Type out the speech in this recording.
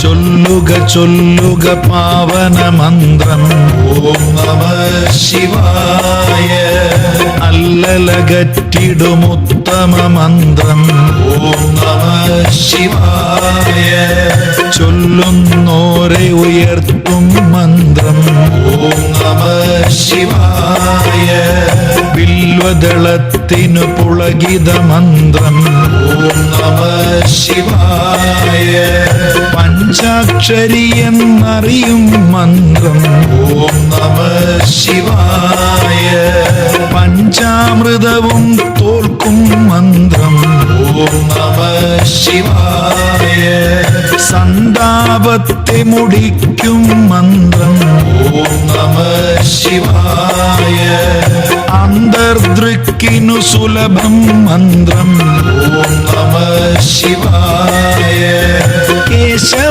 ചൊല്ലുക ചൊല്ലുക പാവന മന്ത്രം ഓം നമഃ ശിവായ. അല്ലലകറ്റിടും ഉത്തമ മന്ത്രം ഓം നമഃ ശിവായ. ചൊല്ലുന്നോരെ ഉയർത്തും മന്ത്രം ഓം നമഃ ശിവായ. ബില്വദളത്തിനു പുളകിത മന്ത്രം ഓം നമഃ ശിവായ. പഞ്ചാക്ഷരി എന്നറിയും മന്ത്രം ഓം നമഃ ശിവായ. പഞ്ചാമൃതവും തോൽക്കും മന്ത്രം ഓം നമഃ ശിവായ. സന്താപത്തെ മുടിക്കും മന്ത്രം ഓം നമഃ ശിവായ. അന്തർദൃക്കിനു സുലഭം മന്ത്രം ഓം നമഃ ശിവായ. കേശവ